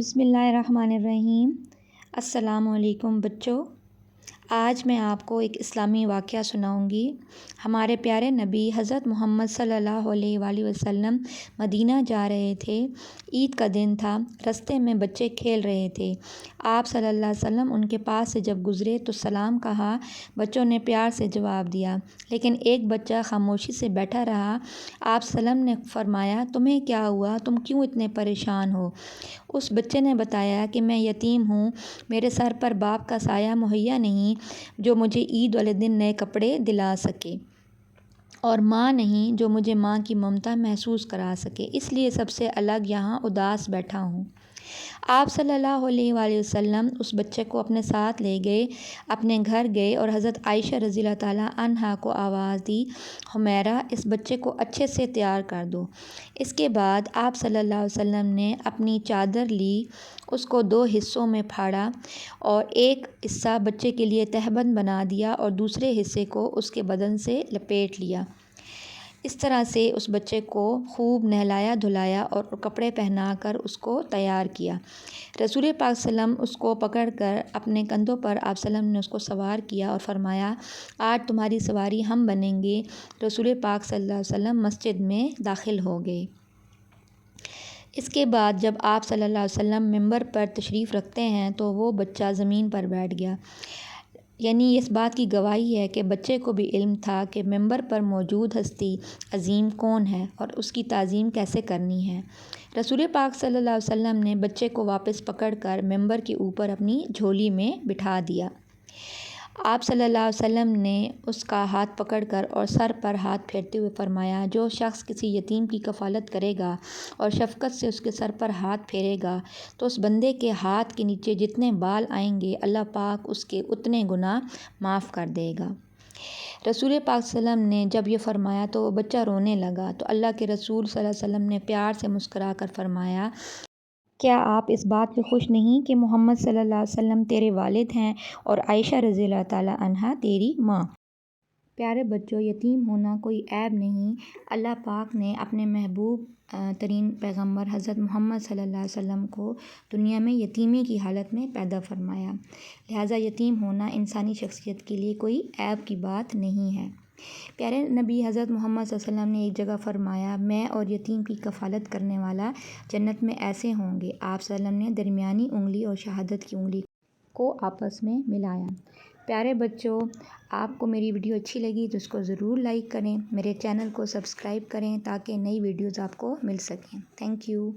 بسم اللہ الرحمن الرحیم۔ السلام علیکم بچوں، آج میں آپ کو ایک اسلامی واقعہ سناؤں گی۔ ہمارے پیارے نبی حضرت محمد صلی اللہ علیہ وآلہ وسلم مدینہ جا رہے تھے۔ عید کا دن تھا، رستے میں بچے کھیل رہے تھے۔ آپ صلی اللہ علیہ وسلم ان کے پاس سے جب گزرے تو سلام کہا، بچوں نے پیار سے جواب دیا، لیکن ایک بچہ خاموشی سے بیٹھا رہا۔ آپ وسلم نے فرمایا، تمہیں کیا ہوا؟ تم کیوں اتنے پریشان ہو؟ اس بچے نے بتایا کہ میں یتیم ہوں، میرے سر پر باپ کا سایہ مہیا نہیں جو مجھے عید والے دن نئے کپڑے دلا سکے، اور ماں نہیں جو مجھے ماں کی ممتا محسوس کرا سکے، اس لیے سب سے الگ یہاں اداس بیٹھا ہوں۔ آپ صلی اللہ علیہ وآلہ وسلم اس بچے کو اپنے ساتھ لے گئے، اپنے گھر گئے اور حضرت عائشہ رضی اللہ تعالیٰ عنہا کو آواز دی، حمیرہ اس بچے کو اچھے سے تیار کر دو۔ اس کے بعد آپ صلی اللہ علیہ وسلم نے اپنی چادر لی، اس کو دو حصوں میں پھاڑا اور ایک حصہ بچے کے لیے تہبند بنا دیا اور دوسرے حصے کو اس کے بدن سے لپیٹ لیا۔ اس طرح سے اس بچے کو خوب نہلایا دھلایا اور کپڑے پہنا کر اس کو تیار کیا۔ رسول پاک صلی اللہ علیہ وسلم اس کو پکڑ کر اپنے کندھوں پر آپ صلی اللہ علیہ وسلم نے اس کو سوار کیا اور فرمایا، آج تمہاری سواری ہم بنیں گے۔ رسول پاک صلی اللہ علیہ وسلم مسجد میں داخل ہو گئے۔ اس کے بعد جب آپ صلی اللہ علیہ وسلم ممبر پر تشریف رکھتے ہیں تو وہ بچہ زمین پر بیٹھ گیا، یعنی اس بات کی گواہی ہے کہ بچے کو بھی علم تھا کہ ممبر پر موجود ہستی عظیم کون ہے اور اس کی تعظیم کیسے کرنی ہے۔ رسول پاک صلی اللہ علیہ وسلم نے بچے کو واپس پکڑ کر ممبر کے اوپر اپنی جھولی میں بٹھا دیا۔ آپ صلی اللہ علیہ وسلم نے اس کا ہاتھ پکڑ کر اور سر پر ہاتھ پھیرتے ہوئے فرمایا، جو شخص کسی یتیم کی کفالت کرے گا اور شفقت سے اس کے سر پر ہاتھ پھیرے گا تو اس بندے کے ہاتھ کے نیچے جتنے بال آئیں گے اللہ پاک اس کے اتنے گناہ معاف کر دے گا۔ رسول پاک صلی اللہ علیہ وسلم نے جب یہ فرمایا تو وہ بچہ رونے لگا تو اللہ کے رسول صلی اللہ علیہ وسلم نے پیار سے مسکرا کر فرمایا، کیا آپ اس بات پہ خوش نہیں کہ محمد صلی اللہ علیہ وسلم تیرے والد ہیں اور عائشہ رضی اللہ تعالیٰ عنہا تیری ماں؟ پیارے بچوں، یتیم ہونا کوئی عیب نہیں۔ اللہ پاک نے اپنے محبوب ترین پیغمبر حضرت محمد صلی اللہ علیہ وسلم کو دنیا میں یتیمی کی حالت میں پیدا فرمایا، لہٰذا یتیم ہونا انسانی شخصیت کے لیے کوئی عیب کی بات نہیں ہے۔ پیارے نبی حضرت محمد صلی اللہ علیہ وسلم نے ایک جگہ فرمایا، میں اور یتیم کی کفالت کرنے والا جنت میں ایسے ہوں گے۔ آپ صلی اللہ علیہ وسلم نے درمیانی انگلی اور شہادت کی انگلی کو آپس میں ملایا۔ پیارے بچوں، آپ کو میری ویڈیو اچھی لگی تو اس کو ضرور لائک کریں، میرے چینل کو سبسکرائب کریں تاکہ نئی ویڈیوز آپ کو مل سکیں۔ Thank you.